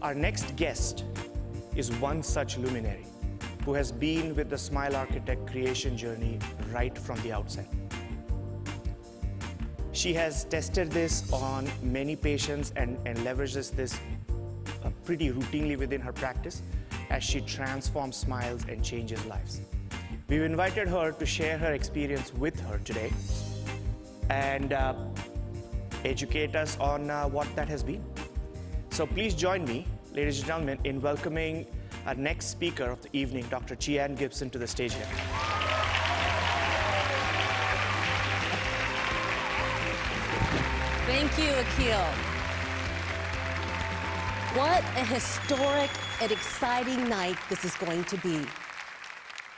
Our next guest is one such luminary who has been with the Smile Architect creation journey right from the outset. She has tested this on many patients and leverages this pretty routinely within her practice as she transforms smiles and changes lives. We've invited her to share her experience with her today and educate us on what that has been. So please join me, ladies and gentlemen, in welcoming our next speaker of the evening, Dr. Chiann Gibson, to the stage here. Thank you, Akil. What a historic and exciting night this is going to be.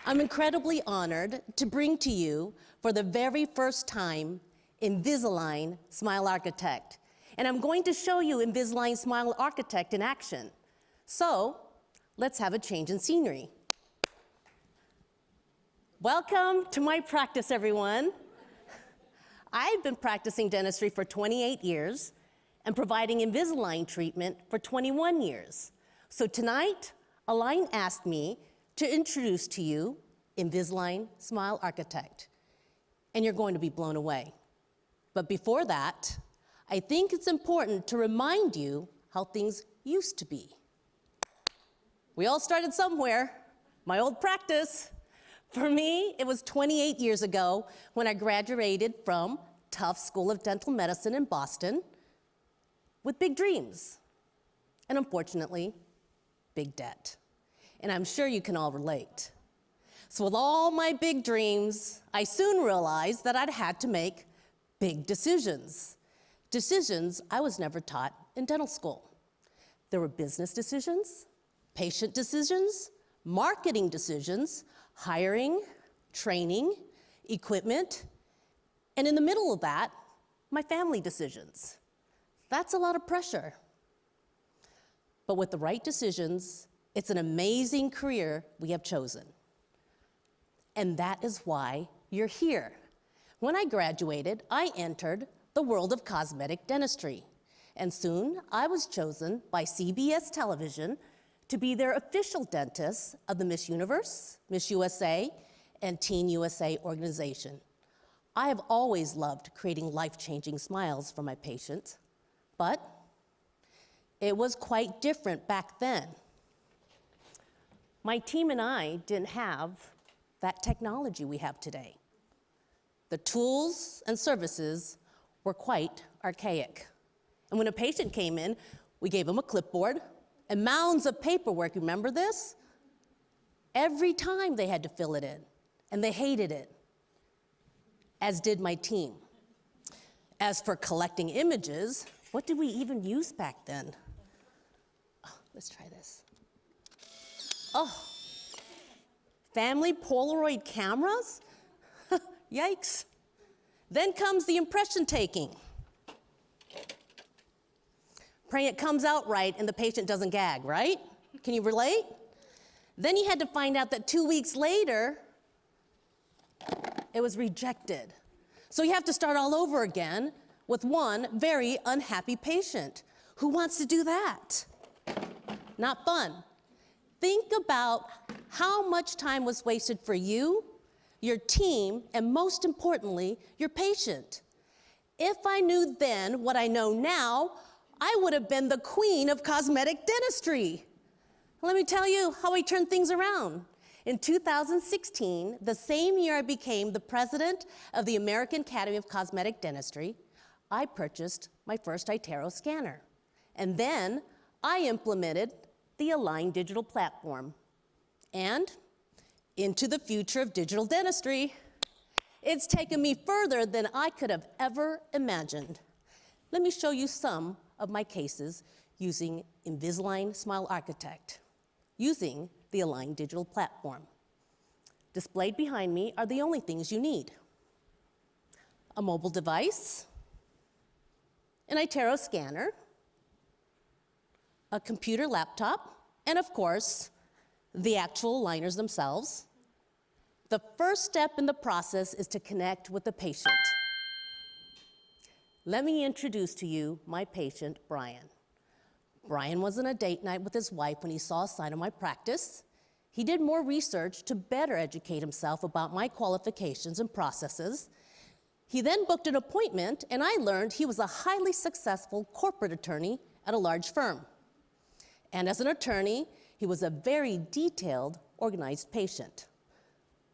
I'm incredibly honored to bring to you, for the very first time, Invisalign Smile Architect. And I'm going to show you Invisalign Smile Architect in action. So, let's have a change in scenery. Welcome to my practice, everyone. I've been practicing dentistry for 28 years and providing Invisalign treatment for 21 years. So tonight, Align asked me to introduce to you Invisalign Smile Architect, and you're going to be blown away. But before that, I think it's important to remind you how things used to be. We all started somewhere, my old practice. For me, it was 28 years ago when I graduated from Tufts School of Dental Medicine in Boston with big dreams and, unfortunately, big debt. And I'm sure you can all relate. So with all my big dreams, I soon realized that I'd had to make big decisions. Decisions I was never taught in dental school. There were business decisions, patient decisions, marketing decisions, hiring, training, equipment, and in the middle of that, my family decisions. That's a lot of pressure. But with the right decisions, it's an amazing career we have chosen. And that is why you're here. When I graduated, I entered the world of cosmetic dentistry. And soon, I was chosen by CBS Television to be their official dentist of the Miss Universe, Miss USA, and Teen USA organization. I have always loved creating life-changing smiles for my patients, but it was quite different back then. My team and I didn't have that technology we have today. The tools and services were quite archaic. And when a patient came in, we gave them a clipboard and mounds of paperwork. Remember this? Every time they had to fill it in, and they hated it, as did my team. As for collecting images, what did we even use back then? Oh, let's try this. Oh, family Polaroid cameras? Yikes. Then comes the impression taking. Praying it comes out right and the patient doesn't gag, right? Can you relate? Then you had to find out that 2 weeks later, it was rejected. So you have to start all over again with one very unhappy patient. Who wants to do that? Not fun. Think about how much time was wasted for you, your team, and most importantly, your patient. If I knew then what I know now, I would have been the queen of cosmetic dentistry. Let me tell you how I turned things around. In 2016, the same year I became the president of the American Academy of Cosmetic Dentistry, I purchased my first iTero scanner. And then I implemented the Align digital platform. And into the future of digital dentistry, it's taken me further than I could have ever imagined. Let me show you some of my cases using Invisalign Smile Architect, using the Align digital platform. Displayed behind me are the only things you need: a mobile device, an iTero scanner, a computer laptop, and of course, the actual aligners themselves. The first step in the process is to connect with the patient. Let me introduce to you my patient, Brian. Brian was on a date night with his wife when he saw a sign of my practice. He did more research to better educate himself about my qualifications and processes. He then booked an appointment, and I learned he was a highly successful corporate attorney at a large firm. And as an attorney, he was a very detailed, organized patient.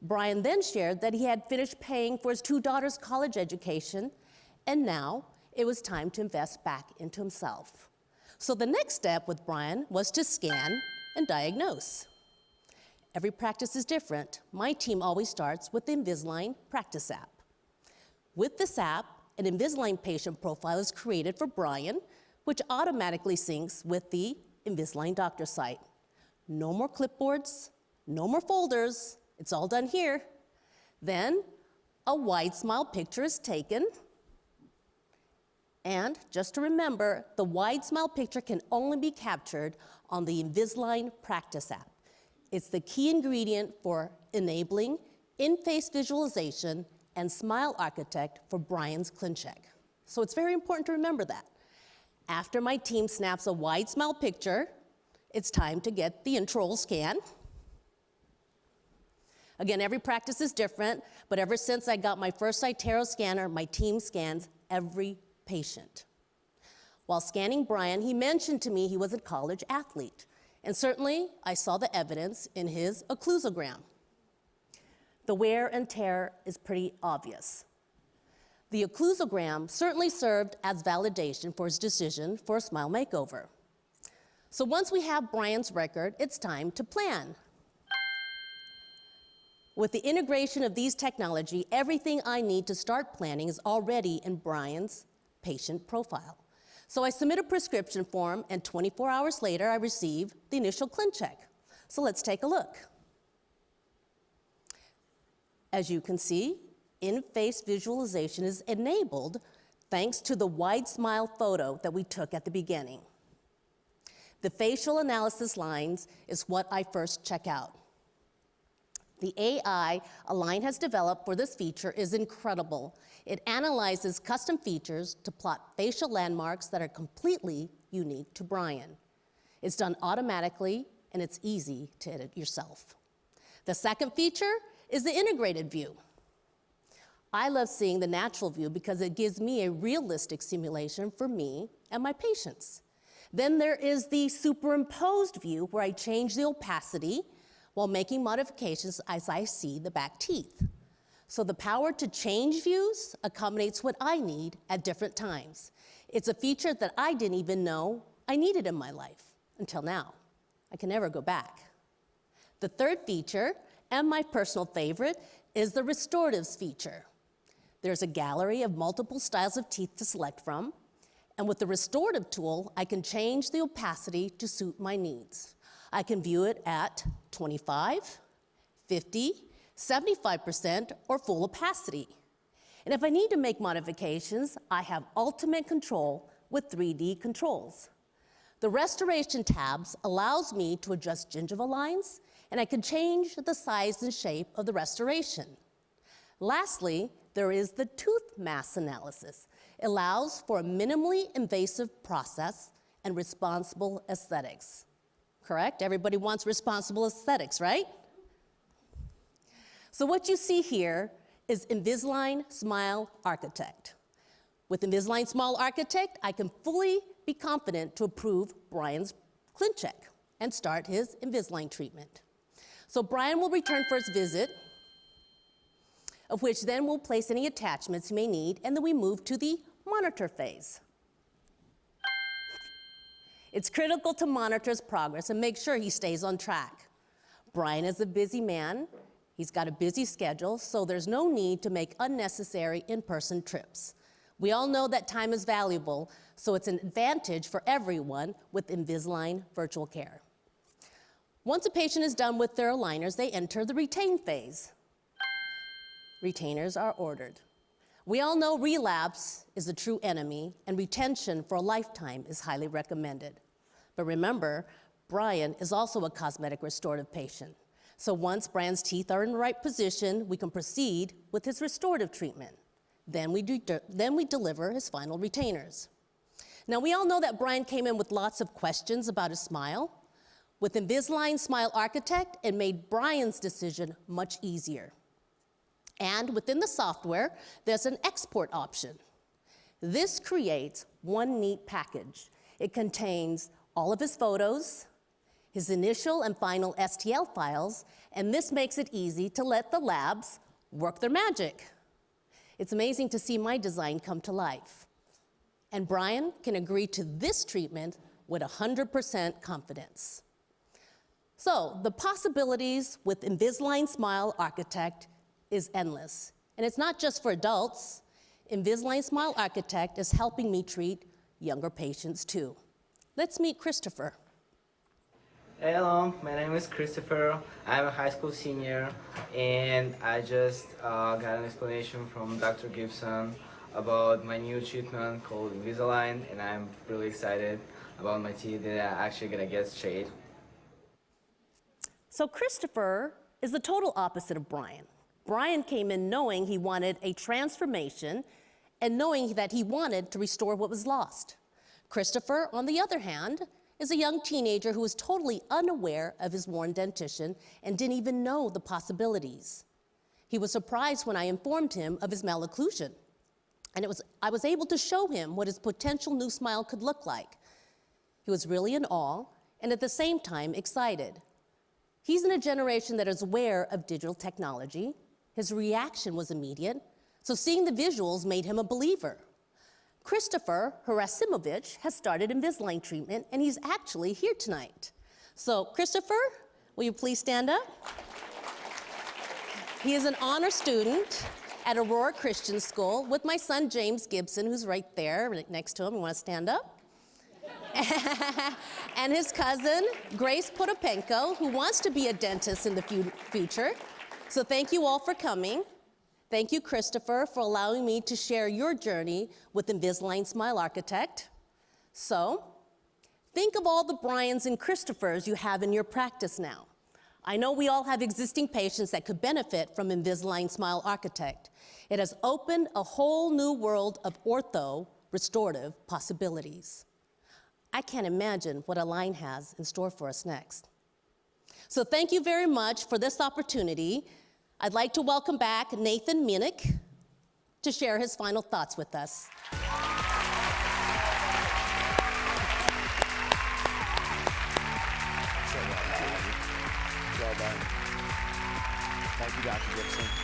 Brian then shared that he had finished paying for his 2 daughters' college education, and now it was time to invest back into himself. So the next step with Brian was to scan and diagnose. Every practice is different. My team always starts with the Invisalign Practice app. With this app, an Invisalign patient profile is created for Brian, which automatically syncs with the Invisalign doctor site. No more clipboards, no more folders, it's all done here. Then a wide smile picture is taken. And just to remember, the wide smile picture can only be captured on the Invisalign Practice app. It's the key ingredient for enabling in-face visualization and Smile Architect for Brian's ClinCheck. So it's very important to remember that. After my team snaps a wide smile picture, it's time to get the intraoral scan. Again, every practice is different, but ever since I got my first iTero scanner, my team scans every patient. While scanning Brian, he mentioned to me he was a college athlete, and certainly I saw the evidence in his occlusogram. The wear and tear is pretty obvious. The occlusogram certainly served as validation for his decision for a smile makeover. So once we have Brian's record, it's time to plan. With the integration of these technology, everything I need to start planning is already in Brian's patient profile. So I submit a prescription form, and 24 hours later, I receive the initial ClinCheck. So let's take a look. As you can see, in-face visualization is enabled thanks to the wide smile photo that we took at the beginning. The facial analysis lines is what I first check out. The AI Align has developed for this feature is incredible. It analyzes custom features to plot facial landmarks that are completely unique to Brian. It's done automatically, and it's easy to edit yourself. The second feature is the integrated view. I love seeing the natural view because it gives me a realistic simulation for me and my patients. Then there is the superimposed view where I change the opacity while making modifications as I see the back teeth. So the power to change views accommodates what I need at different times. It's a feature that I didn't even know I needed in my life until now. I can never go back. The third feature, and my personal favorite, is the restoratives feature. There's a gallery of multiple styles of teeth to select from, and with the restorative tool, I can change the opacity to suit my needs. I can view it at 25, 50, 75%, or full opacity. And if I need to make modifications, I have ultimate control with 3D controls. The restoration tabs allows me to adjust gingival lines, and I can change the size and shape of the restoration. Lastly, there is the tooth mass analysis. It allows for a minimally invasive process and responsible aesthetics. Correct? Everybody wants responsible aesthetics, right? So what you see here is Invisalign Smile Architect. With Invisalign Smile Architect, I can fully be confident to approve Brian's ClinCheck and start his Invisalign treatment. So Brian will return for his visit, of which then we'll place any attachments he may need, and then we move to the monitor phase. It's critical to monitor his progress and make sure he stays on track. Brian is a busy man. He's got a busy schedule, so there's no need to make unnecessary in-person trips. We all know that time is valuable, so it's an advantage for everyone with Invisalign Virtual Care. Once a patient is done with their aligners, they enter the retain phase. Retainers are ordered. We all know relapse is the true enemy, and retention for a lifetime is highly recommended. But remember, Brian is also a cosmetic restorative patient. So once Brian's teeth are in the right position, we can proceed with his restorative treatment. Then we deliver his final retainers. Now, we all know that Brian came in with lots of questions about his smile. With Invisalign Smile Architect, it made Brian's decision much easier. And within the software, there's an export option. This creates one neat package. It contains all of his photos, his initial and final STL files, and this makes it easy to let the labs work their magic. It's amazing to see my design come to life. And Brian can agree to this treatment with 100% confidence. So the possibilities with Invisalign Smile Architect is endless. And it's not just for adults. Invisalign Smile Architect is helping me treat younger patients too. Let's meet Christopher. Hello, my name is Christopher. I'm a high school senior, and I just got an explanation from Dr. Gibson about my new treatment called Invisalign, and I'm really excited about my teeth that are actually gonna get straight. So Christopher is the total opposite of Brian. Brian came in knowing he wanted a transformation and knowing that he wanted to restore what was lost. Christopher, on the other hand, is a young teenager who was totally unaware of his worn dentition and didn't even know the possibilities. He was surprised when I informed him of his malocclusion. And I was able to show him what his potential new smile could look like. He was really in awe and at the same time excited. He's in a generation that is aware of digital technology. His reaction was immediate, so seeing the visuals made him a believer. Christopher Harasimovich has started Invisalign treatment, and he's actually here tonight. So Christopher, will you please stand up? He is an honor student at Aurora Christian School with my son, James Gibson, who's right there next to him. You want to stand up? And his cousin, Grace Potapenko, who wants to be a dentist in the future. So thank you all for coming. Thank you, Christopher, for allowing me to share your journey with Invisalign Smile Architect. So, think of all the Brians and Christophers you have in your practice now. I know we all have existing patients that could benefit from Invisalign Smile Architect. It has opened a whole new world of ortho restorative possibilities. I can't imagine what Align has in store for us next. So thank you very much for this opportunity. I'd like to welcome back Nathan Minnick to share his final thoughts with us. Well done. Thank you, Dr. Gibson.